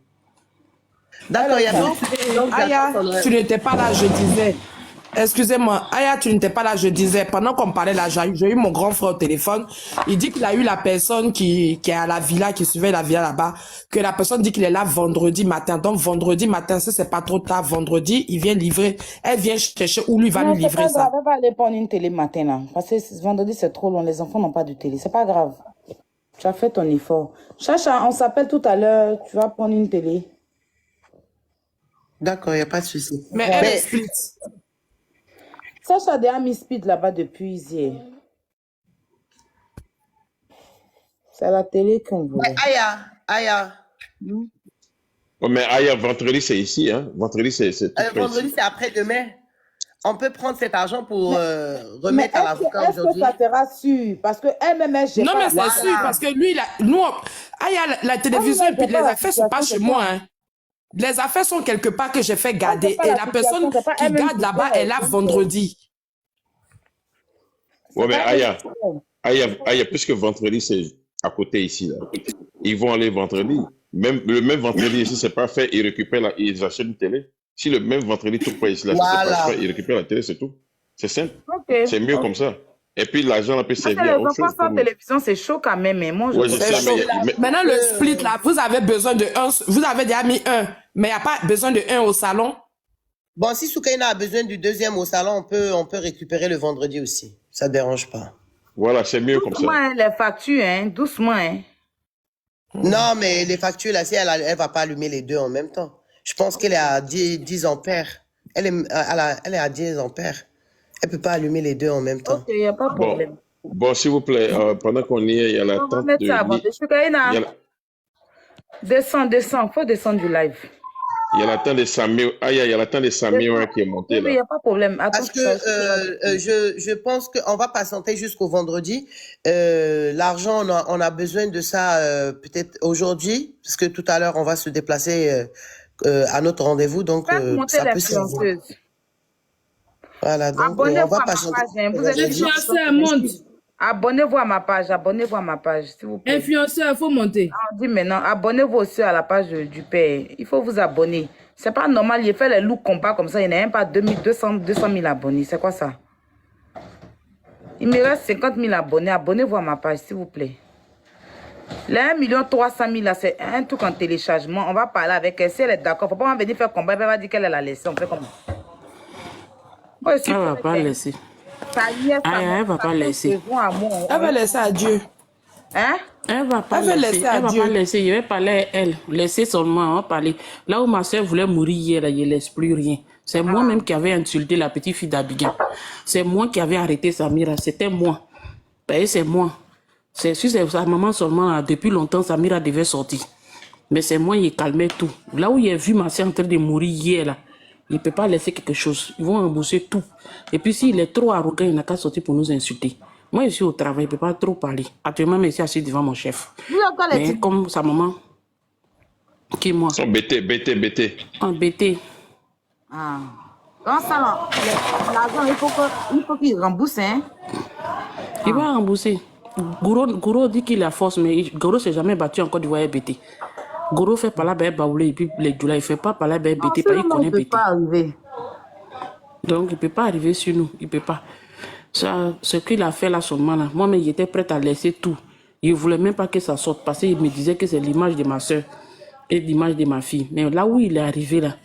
D'accord, il y a donc, Aya, tu n'étais pas là, je disais. Excusez-moi, Aya, tu n'étais pas là, je disais. Pendant qu'on parlait là, j'ai eu mon grand frère au téléphone. Il dit qu'il a eu la personne qui est à la villa, qui surveille la villa là-bas, que la personne dit qu'il est là vendredi matin. Donc, vendredi matin, si c'est pas trop tard, vendredi, il vient livrer. Elle vient chercher où lui va lui livrer ça. Elle va aller prendre une télé matin là. Parce que vendredi, c'est trop long. Les enfants n'ont pas de télé. C'est pas grave. Tu as fait ton effort. Chacha, on s'appelle tout à l'heure. Tu vas prendre une télé. D'accord, il n'y a pas de souci. Mais elle explique. Sacha a déjà mis Speed là-bas depuis hier. C'est la télé qu'on voulait. Aya. Oh, mais Aya, vendredi, c'est ici, hein? Vendredi, c'est vendredi, c'est après-demain. On peut prendre cet argent pour remettre à l'avocat aujourd'hui. Est-ce que ça sera sûr? Parce que elle-même, elle non, mais c'est sûr, parce que lui, Aya, la télévision et puis les affaires sont pas chez moi, hein. Les affaires sont quelque part que j'ai fait garder. Et la personne qui garde là-bas est là vendredi. Ouais, mais Aya, puisque vendredi, c'est à côté ici, là. Ils vont aller vendredi. Le même vendredi ici, c'est pas fait. Ils récupèrent ils achètent une télé. Si le même vendredi, tout passe, là, ça se passe pas, il récupère la télé, c'est tout. C'est simple. C'est mieux comme ça. Et puis, l'argent, on peut servir les à autre enfants chose. sans télévision, c'est chaud quand même. Mais moi, je Ouais, je sais, Maintenant, le split, là, vous avez besoin de un. Vous avez déjà mis un, mais il n'y a pas besoin de un au salon. Bon, si Soukaina a besoin du deuxième au salon, on peut récupérer le vendredi aussi. Ça ne dérange pas. Voilà, c'est mieux comme ça. Doucement, hein, les factures, hein, doucement. Hein. Non, mais les factures, là, si elle ne va pas allumer les deux en même temps. Je pense qu'elle est à 10 ampères. Elle est à 10 ampères. Elle ne peut pas allumer les deux en même temps. Ok, il n'y a pas de problème. Bon, s'il vous plaît, pendant qu'on y est, il y a la tante de... Descends, faut descendre du live. Il y a la tante de Samir. Il y a la tante de Samir qui est montée là. Il n'y a pas de problème. Parce que je pense qu'on va patienter jusqu'au vendredi. L'argent, on a besoin de ça peut-être aujourd'hui, parce que tout à l'heure, on va se déplacer à notre rendez-vous. Donc, ça peut servir. Voilà, donc on va patienter. Vous êtes influenceur, monte. Abonnez-vous à ma page, s'il vous plaît. Influenceur, il faut monter. On dit maintenant, abonnez-vous aussi à la page du père. Il faut vous abonner. C'est pas normal, il fait les loups compas comme ça, il n'y a même pas 200 000 abonnés. C'est quoi ça? Il me reste 50 000 abonnés. Abonnez-vous à ma page, s'il vous plaît. Les 1 300 000 là, c'est un truc en téléchargement. On va parler avec elle. Si elle est d'accord, il ne faut pas venir faire combat. Elle va dire qu'elle l'a laissé. On fait comment? Elle ne va pas laisser. Elle va pas laisser. Elle va laisser à Dieu. Hein? Elle va pas laisser. Elle va pas laisser. Je vais parler à elle. Laisser seulement. On va parler. Là où ma soeur voulait mourir hier, là, je ne laisse plus rien. C'est moi-même qui avais insulté la petite fille d'Abigail. C'est moi qui avais arrêté Samira. C'était moi. C'est moi. C'est sa maman seulement. Là, depuis longtemps, Samira devait sortir. Mais c'est moi qui calmais tout. Là où j'ai vu ma soeur en train de mourir hier, là, il ne peut pas laisser quelque chose. Ils vont rembourser tout. Et puis s'il est trop arrogant, il n'a qu'à sortir pour nous insulter. Moi, je suis au travail, il ne peut pas trop parler. Actuellement, je suis assis devant mon chef. Mais comme sa maman, qui est moi. Ils sont bêtés. Embêtés. Ah. Dans ça, l'argent, il faut qu'il rembourse. Hein? Il va rembourser. Gouro dit qu'il a force, mais Gouro ne s'est jamais battu encore du voyer bêté. Gouro fait par là, baoulé, et puis les Djoula, il ne fait pas par là, bêté, il connaît bêté. Donc, il ne peut pas arriver sur nous, il ne peut pas. Ça, ce qu'il a fait là seulement, là, moi-même, il était prêt à laisser tout. Il ne voulait même pas que ça sorte, parce qu'il me disait que c'est l'image de ma soeur et l'image de ma fille. Mais là où il est arrivé, là,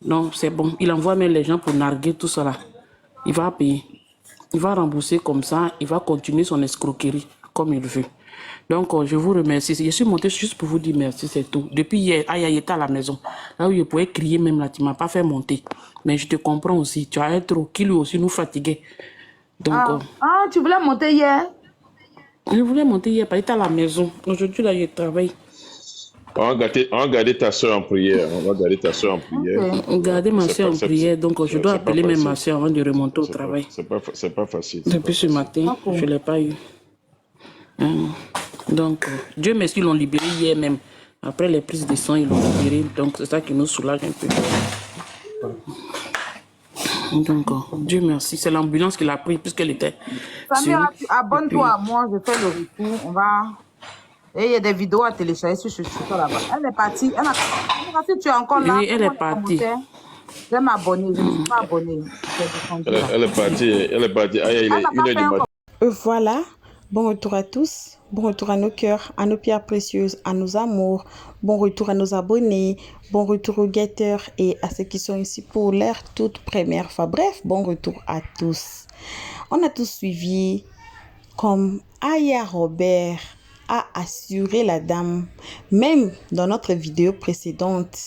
non, c'est bon. Il envoie même les gens pour narguer tout ça, là. Il va payer. Il va rembourser comme ça, il va continuer son escroquerie comme il veut. Donc, je vous remercie. Je suis montée juste pour vous dire merci, c'est tout. Depuis hier, Aya était à la maison. Là où je pouvais crier même là, tu ne m'as pas fait monter. Mais je te comprends aussi. Tu as trop qui lui aussi nous fatiguait. Donc, tu voulais monter hier? Je voulais monter hier, parce qu'il était à la maison. Aujourd'hui, là, je travaille. On va garder ta soeur en prière. On va garder ma soeur en prière. Donc, je dois appeler même ma soeur avant de remonter au travail. C'est pas facile. Depuis ce matin, je ne l'ai pas eu. Donc, Dieu merci, ils l'ont libéré hier même. Après les prises de sang, ils l'ont libéré. Donc, c'est ça qui nous soulage un peu. Donc, Dieu merci. C'est l'ambulance qui l'a pris puisqu'elle était. Samira, abonne-toi à moi, je fais le retour. On va. Et il y a des vidéos à télécharger sur ce site là-bas. Elle est partie. Si tu es encore là, oui, elle est partie. Je vais m'abonner. Je ne suis pas abonnée. Elle est partie. Ah, il est 1h du matin. Voilà. Bon retour à tous, bon retour à nos cœurs, à nos pierres précieuses, à nos amours, bon retour à nos abonnés, bon retour aux guetteurs et à ceux qui sont ici pour leur toute première fois. Bref, bon retour à tous. On a tous suivi comme Aya Robert a assuré la dame, même dans notre vidéo précédente.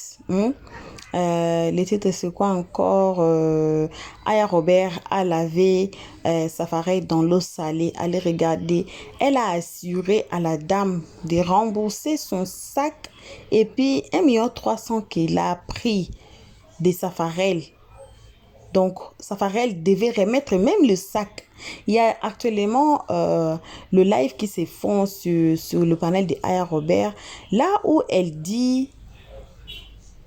Les titres, c'est quoi encore? Aya Robert a lavé sa farine dans l'eau salée. Allez regarder. Elle a assuré à la dame de rembourser son sac et puis 1 300 000 qu'il a pris de Safarel. Donc, Safarel devait remettre même le sac. Il y a actuellement le live qui se font sur le panel de Aya Robert, là où elle dit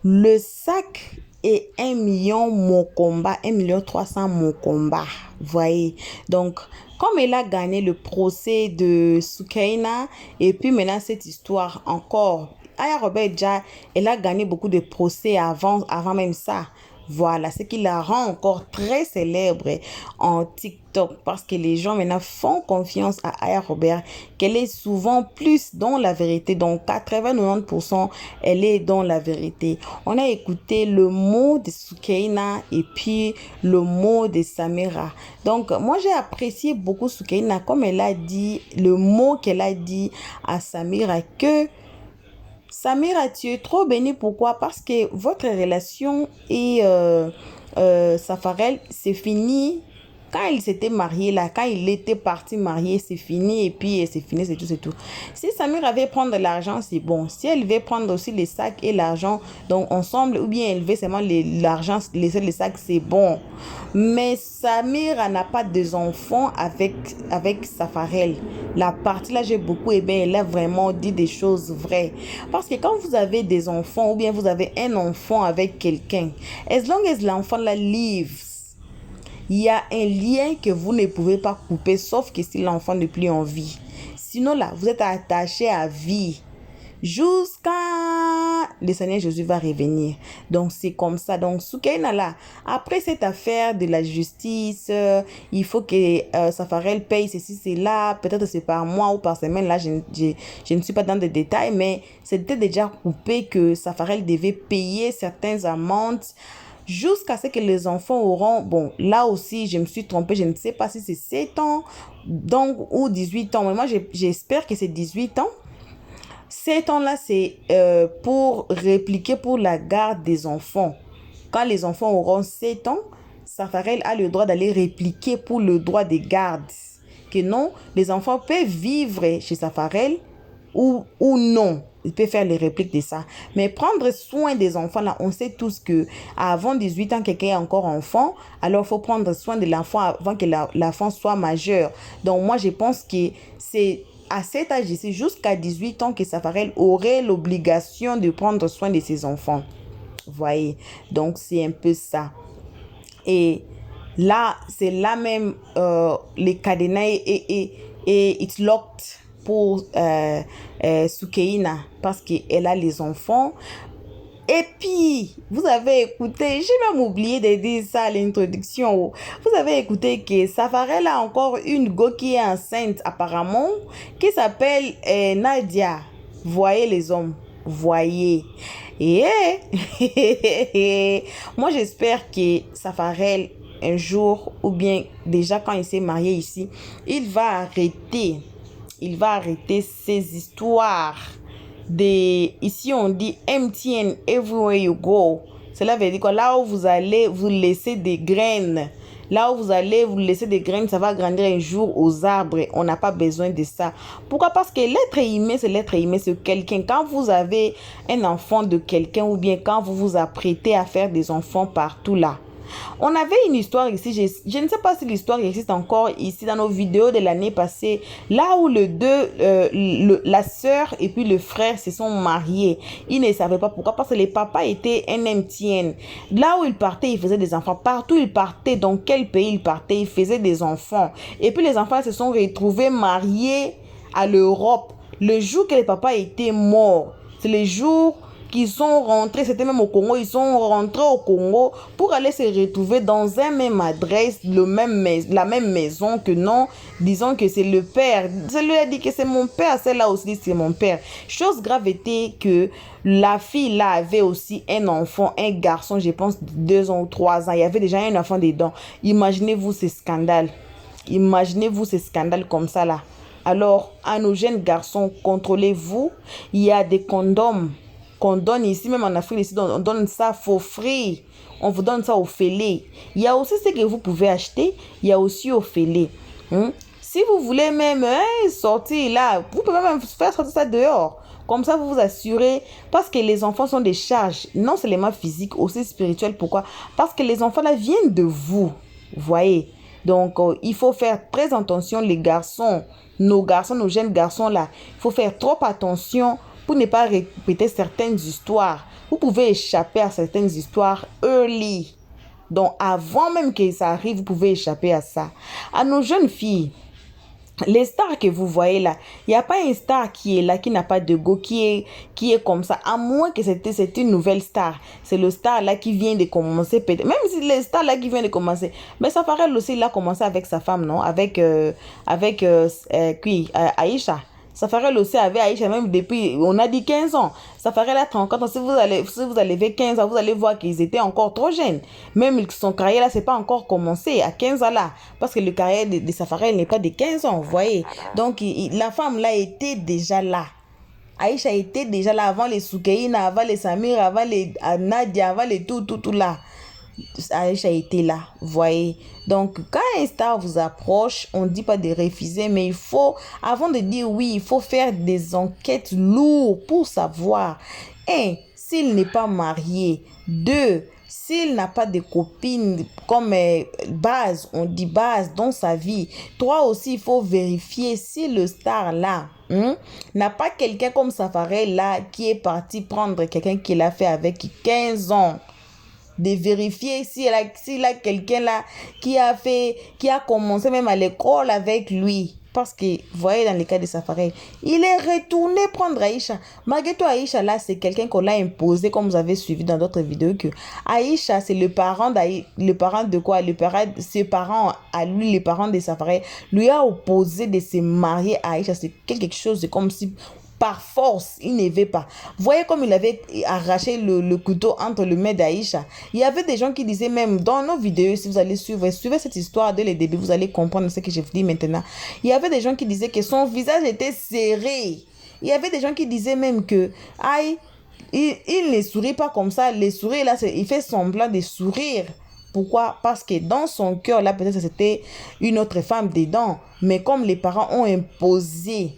le sac est 1 million mon combat, 1 300 000 mon combat. Voyez. Donc, comme elle a gagné le procès de Soukaina, et puis maintenant cette histoire encore, Aya Robert déjà, elle a gagné beaucoup de procès avant même ça. Voilà, ce qui la rend encore très célèbre en TikTok parce que les gens maintenant font confiance à Aya Robert, qu'elle est souvent plus dans la vérité. Donc 80-90%, elle est dans la vérité. On a écouté le mot de Soukaina et puis le mot de Samira. Donc moi j'ai apprécié beaucoup Soukaina comme elle a dit, le mot qu'elle a dit à Samira que Samira, tu es trop bénie. Pourquoi? Parce que votre relation et Safarel, c'est fini. Quand il s'était marié là, quand il était parti marié, c'est fini et puis c'est fini, c'est tout, c'est tout. Si Samira veut prendre l'argent, c'est bon. Si elle veut prendre aussi les sacs et l'argent, donc ensemble, ou bien elle veut seulement l'argent, laisser les sacs, c'est bon. Mais Samira n'a pas des enfants avec Safarel. La partie là, j'ai beaucoup aimé, elle a vraiment dit des choses vraies. Parce que quand vous avez des enfants, ou bien vous avez un enfant avec quelqu'un, as long as l'enfant là lives, il y a un lien que vous ne pouvez pas couper, sauf que si l'enfant n'est plus en vie. Sinon là, vous êtes attaché à vie jusqu'à le Seigneur Jésus va revenir. Donc c'est comme ça. Donc Soukaina là, après cette affaire de la justice, il faut que Safarel paye ceci, cela, peut-être c'est par mois ou par semaine, là je ne suis pas dans des détails, mais c'était déjà coupé que Safarel devait payer certaines amendes jusqu'à ce que les enfants auront, bon, là aussi, je me suis trompée, je ne sais pas si c'est 7 ans, donc, ou 18 ans, mais moi, j'espère que c'est 18 ans. 7 ans-là, c'est pour répliquer pour la garde des enfants. Quand les enfants auront 7 ans, Safarel a le droit d'aller répliquer pour le droit de garde. Que non, les enfants peuvent vivre chez Safarel ou non. Il peut faire les répliques de ça. Mais prendre soin des enfants, là, on sait tous que avant 18 ans, quelqu'un est encore enfant. Alors, il faut prendre soin de l'enfant avant que l'enfant soit majeur. Donc, moi, je pense que c'est à cet âge ici, jusqu'à 18 ans, que Safarel aurait l'obligation de prendre soin de ses enfants. Vous voyez? Donc, c'est un peu ça. Et là, c'est là même les cadenas et it's locked pour Soukaina parce qu'elle a les enfants. Et puis, vous avez écouté, j'ai même oublié de dire ça à l'introduction. Vous avez écouté que Safarel a encore une go qui est enceinte apparemment, qui s'appelle Nadia. Voyez les hommes, voyez. Et moi j'espère que Safarel un jour, ou bien déjà quand il s'est marié ici, il va arrêter ces histoires de, ici on dit MTN, everywhere you go. Cela veut dire quoi? Là où vous allez vous laisser des graines, là où vous allez vous laisser des graines, ça va grandir un jour aux arbres. On n'a pas besoin de ça. Pourquoi? Parce que l'être aimé, c'est l'être aimé, c'est quelqu'un. Quand vous avez un enfant de quelqu'un, ou bien quand vous vous apprêtez à faire des enfants partout là, on avait une histoire ici, je ne sais pas si l'histoire existe encore ici dans nos vidéos de l'année passée, là où la sœur et puis le frère se sont mariés. Ils ne savaient pas pourquoi, parce que les papas étaient un MTN. Là où ils partaient, ils faisaient des enfants. Partout ils partaient, dans quel pays ils partaient, ils faisaient des enfants. Et puis les enfants se sont retrouvés mariés à l'Europe. Le jour que les papas étaient morts, c'est le jour qui sont rentrés, c'était même au Congo, ils sont rentrés au Congo pour aller se retrouver dans un même adresse, la même maison, que non, disons que c'est le père. Celui a dit que c'est mon père, celle-là aussi c'est mon père. Chose grave était que la fille là avait aussi un enfant, un garçon, je pense 2 ans ou 3 ans. Il y avait déjà un enfant dedans. Imaginez-vous ces scandales. Imaginez-vous ces scandales comme ça là. Alors, à nos jeunes garçons, contrôlez-vous. Il y a des condoms qu'on donne ici, même en Afrique, ici, on donne ça for free. On vous donne ça au fêlé. Il y a aussi ce que vous pouvez acheter. Il y a aussi au fêlé. Si vous voulez même sortir là, vous pouvez même faire sortir ça dehors. Comme ça, vous vous assurez. Parce que les enfants sont des charges. Non seulement physiques, aussi spirituelles. Pourquoi? Parce que les enfants là viennent de vous. Vous voyez? Donc, il faut faire très attention, les garçons. Nos garçons, nos jeunes garçons là. Il faut faire trop attention pour ne pas répéter certaines histoires. Vous pouvez échapper à certaines histoires early. Donc, avant même que ça arrive, vous pouvez échapper à ça. À nos jeunes filles, Les stars que vous voyez là, il n'y a pas une star qui est là, qui n'a pas de go, qui est comme ça. À moins que c'est une nouvelle star. C'est le star là qui vient de commencer. Même si les stars là qui vient de commencer. Mais Safarel aussi, il a commencé avec sa femme, non? Aïcha. Safarel aussi avait Aïcha même depuis, on a dit 15 ans. Safarel a 34 ans. Si vous allez ver 15 ans, vous allez voir qu'ils étaient encore trop jeunes. Même son carrière là, c'est pas encore commencé à 15 ans là. Parce que le carrière de Safarel n'est pas de 15 ans, vous voyez. Donc, la femme là était déjà là. Aïcha était déjà là avant les Soukeïna, avant les Samir, avant les Nadia, avant les tout là. Aïcha était là, vous voyez. Donc, quand un star vous approche, on ne dit pas de refuser, mais il faut, avant de dire oui, il faut faire des enquêtes lourdes pour savoir, un, s'il n'est pas marié, deux, s'il n'a pas de copine comme base, on dit base dans sa vie. Trois aussi, il faut vérifier si le star là n'a pas quelqu'un comme Safarel là qui est parti prendre quelqu'un qu'il a fait avec 15 ans. De vérifier s'il a quelqu'un là qui a commencé même à l'école avec lui. Parce que, vous voyez, dans le cas de Safarel, il est retourné prendre Aïcha. Malgré tout, Aïcha, là, c'est quelqu'un qu'on l'a imposé, comme vous avez suivi dans d'autres vidéos, que Aïcha, c'est le parent de quoi? Ses parents, à lui, les parents de Safarel, lui a opposé de se marier à Aïcha. C'est quelque chose de comme si par force, il ne veut pas. Voyez comme il avait arraché le couteau entre le mains d'Aïcha. Il y avait des gens qui disaient même dans nos vidéos, si vous allez suivre cette histoire dès le début, vous allez comprendre ce que je vous dis maintenant. Il y avait des gens qui disaient que son visage était serré. Il y avait des gens qui disaient même que, aïe, il ne sourit pas comme ça. Les sourires là, il fait semblant de sourire. Pourquoi? Parce que dans son cœur, là, peut-être c'était une autre femme dedans. Mais comme les parents ont imposé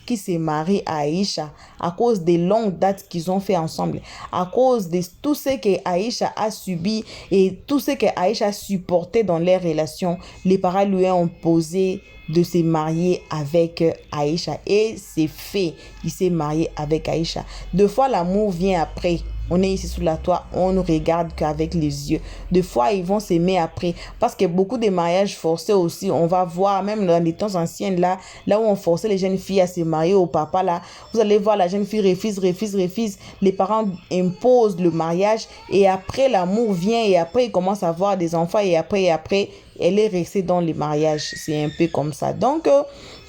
qui s'est marié à Aïcha à cause des longues dates qu'ils ont fait ensemble, à cause de tout ce que Aïcha a subi et tout ce que Aïcha a supporté dans les relations, les parents lui ont imposé de se marier avec Aïcha et c'est fait. Il s'est marié avec Aïcha. Deux fois, l'amour vient après. On est ici sous la toit, on ne regarde qu'avec les yeux. Des fois, ils vont s'aimer après. Parce que beaucoup de mariages forcés aussi, on va voir, même dans les temps anciens, là où on forçait les jeunes filles à se marier au papa, là, vous allez voir, la jeune fille refuse. Les parents imposent le mariage et après, l'amour vient et après, ils commencent à avoir des enfants et après, elle est restée dans le mariage. C'est un peu comme ça. Donc,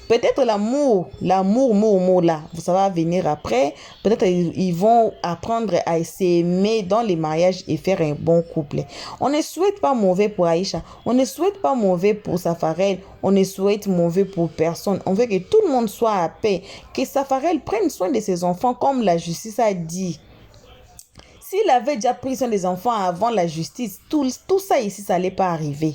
peut-être l'amour là, ça va venir après. Peut-être ils vont apprendre à s'aimer dans les mariages et faire un bon couple. On ne souhaite pas mauvais pour Aïcha. On ne souhaite pas mauvais pour Safarel. On ne souhaite mauvais pour personne. On veut que tout le monde soit à paix. Que Safarel prenne soin de ses enfants comme la justice a dit. S'il avait déjà pris soin des enfants avant la justice, tout ça ici, ça n'allait pas arriver.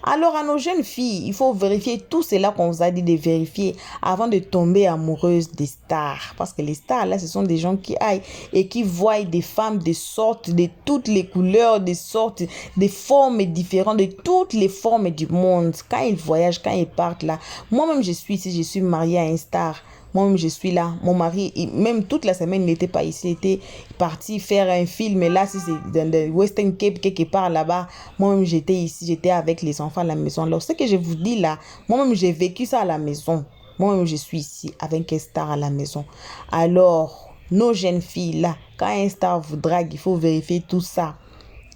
Alors à nos jeunes filles, il faut vérifier tout cela qu'on vous a dit de vérifier avant de tomber amoureuse des stars. Parce que les stars là, ce sont des gens qui aillent et qui voient des femmes de sortes, de toutes les couleurs, de sortes, des formes différentes, de toutes les formes du monde. Quand ils voyagent, quand ils partent là, moi-même je suis mariée à une star. Moi-même, je suis là. Mon mari, même toute la semaine, il n'était pas ici. Il était parti faire un film. Et là, si c'est dans le Western Cape, quelque part là-bas, moi-même, j'étais ici. J'étais avec les enfants à la maison. Alors, ce que je vous dis là, moi-même, j'ai vécu ça à la maison. Moi-même, je suis ici avec un star à la maison. Alors, nos jeunes filles là, quand un star vous drague, il faut vérifier tout ça.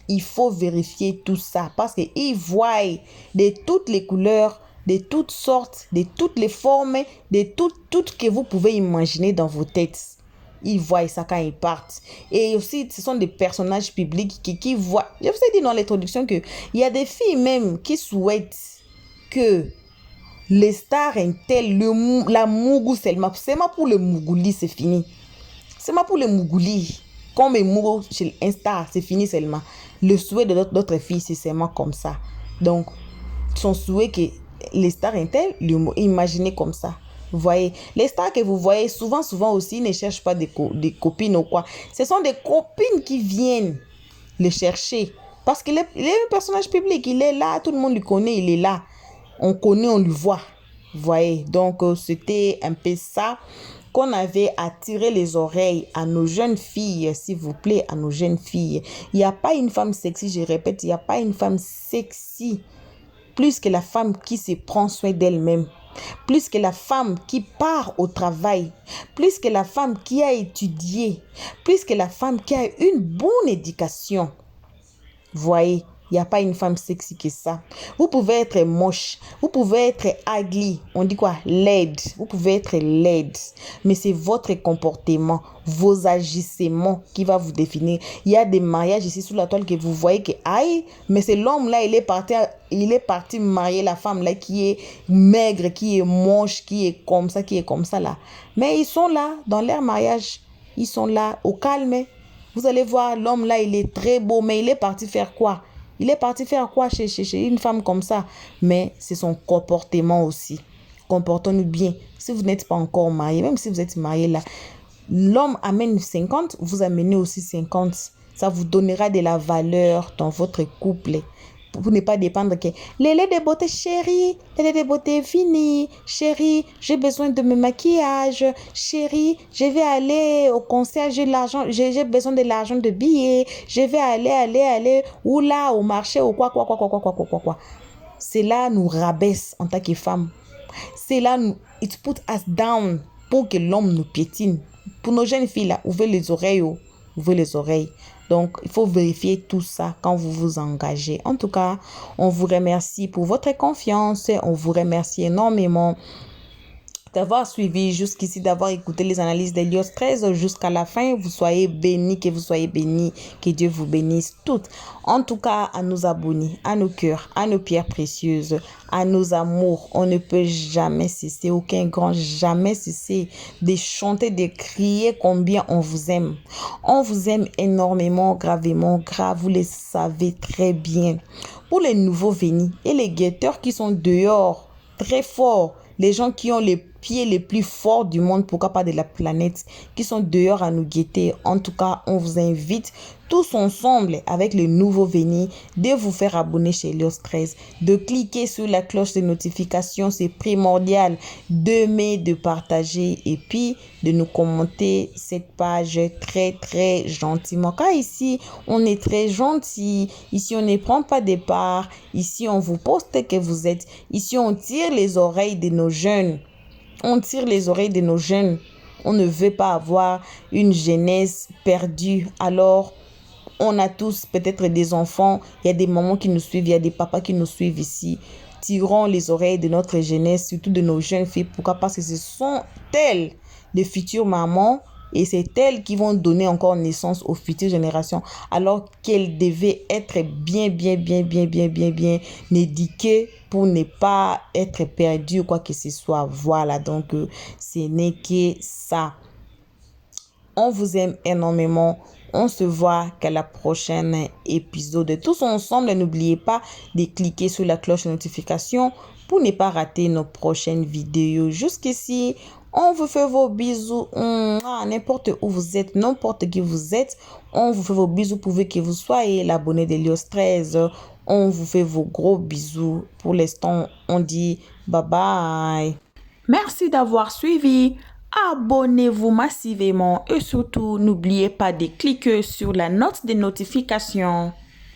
Il faut vérifier tout ça. Parce qu'ils voient de toutes les couleurs, de toutes sortes, de toutes les formes, de toutes que vous pouvez imaginer dans vos têtes. Ils voient ça quand ils partent. Et aussi, ce sont des personnages publics qui voient. Je vous ai dit dans l'introduction qu'il y a des filles même qui souhaitent que les stars intègrent la mougou seulement. Seulement pour le mougouli, c'est fini. Seulement pour le mougouli. Comme un mougou chez un star, c'est fini seulement. Le souhait de d'autres filles, c'est seulement comme ça. Donc, son souhait que les stars intègrent, imaginez comme ça. Vous voyez, les stars que vous voyez souvent aussi ne cherchent pas des copines ou quoi. Ce sont des copines qui viennent le chercher. Parce qu'il est un personnage public, il est là, tout le monde le connaît, il est là. On connaît, on le voit. Vous voyez, donc c'était un peu ça qu'on avait attiré les oreilles à nos jeunes filles, s'il vous plaît, à nos jeunes filles. Il n'y a pas une femme sexy, je répète, il n'y a pas une femme sexy plus que la femme qui se prend soin d'elle-même. plus que la femme qui part au travail, plus que la femme qui a étudié, plus que la femme qui a une bonne éducation. Voyez, il n'y a pas une femme sexy que ça. Vous pouvez être moche, vous pouvez être ugly, on dit quoi? Laide, vous pouvez être laide, mais c'est votre comportement, vos agissements qui va vous définir. Il y a des mariages ici sous la toile que vous voyez que aïe, mais c'est l'homme là, il est parti marier la femme là qui est maigre, qui est moche, qui est comme ça là. Mais ils sont là dans leur mariage, ils sont là au calme. Vous allez voir, l'homme là, il est très beau, mais il est parti faire quoi? Il est parti faire quoi chez une femme comme ça? Mais c'est son comportement aussi. Comportons-nous bien. Si vous n'êtes pas encore marié, même si vous êtes marié là, l'homme amène 50, vous amenez aussi 50. Ça vous donnera de la valeur dans votre couple. Pour ne pas dépendre que les laits de beauté chérie, les laits de beauté fini, chérie, j'ai besoin de mes maquillages, chérie, je vais aller au concert, j'ai l'argent, j'ai besoin de l'argent de billets, je vais aller, ou là, au marché, ou quoi. C'est là, nous rabaisse en tant que femme. C'est là, it put us down pour que l'homme nous piétine. Pour nos jeunes filles là, ouvrez les oreilles, ouvrez les oreilles. Donc, il faut vérifier tout ça quand vous vous engagez. En tout cas, on vous remercie pour votre confiance. On vous remercie énormément d'avoir suivi jusqu'ici, d'avoir écouté les analyses d'Helios 13 jusqu'à la fin. Vous soyez bénis, que vous soyez bénis, que Dieu vous bénisse toutes. En tout cas, à nos abonnés, à nos cœurs, à nos pierres précieuses, à nos amours, on ne peut jamais cesser, aucun grand jamais cesser de chanter, de crier combien on vous aime. On vous aime énormément, gravement, grave, vous le savez très bien. Pour les nouveaux venus et les guetteurs qui sont dehors, très forts, les gens qui ont les pieds les plus forts du monde, pourquoi pas de la planète, qui sont dehors à nous guetter. En tout cas, on vous invite tous ensemble avec les nouveaux venus de vous faire abonner chez Helios 13, de cliquer sur la cloche de notification, c'est primordial, d'aimer, de partager et puis de nous commenter cette page très gentiment. Car ici, on est très gentil, ici on ne prend pas de part, ici on vous poste que vous êtes, ici on tire les oreilles de nos jeunes. On tire les oreilles de nos jeunes. On ne veut pas avoir une jeunesse perdue. Alors, on a tous peut-être des enfants. Il y a des mamans qui nous suivent. Il y a des papas qui nous suivent ici. Tirons les oreilles de notre jeunesse, surtout de nos jeunes filles. Pourquoi? Parce que ce sont elles les futures mamans. Et c'est elles qui vont donner encore naissance aux futures générations. Alors qu'elles devaient être bien éduquées pour ne pas être perdues ou quoi que ce soit. Voilà, donc ce n'est que ça. On vous aime énormément. On se voit qu'à la prochaine épisode. Tous ensemble, n'oubliez pas de cliquer sur la cloche de notification pour ne pas rater nos prochaines vidéos. Jusqu'ici, on vous fait vos bisous. N'importe où vous êtes, n'importe qui vous êtes, on vous fait vos bisous pourvu que vous soyez l'abonné d'Helios 13. On vous fait vos gros bisous. Pour l'instant, on dit bye bye. Merci d'avoir suivi. Abonnez-vous massivement et surtout, n'oubliez pas de cliquer sur la note de notification.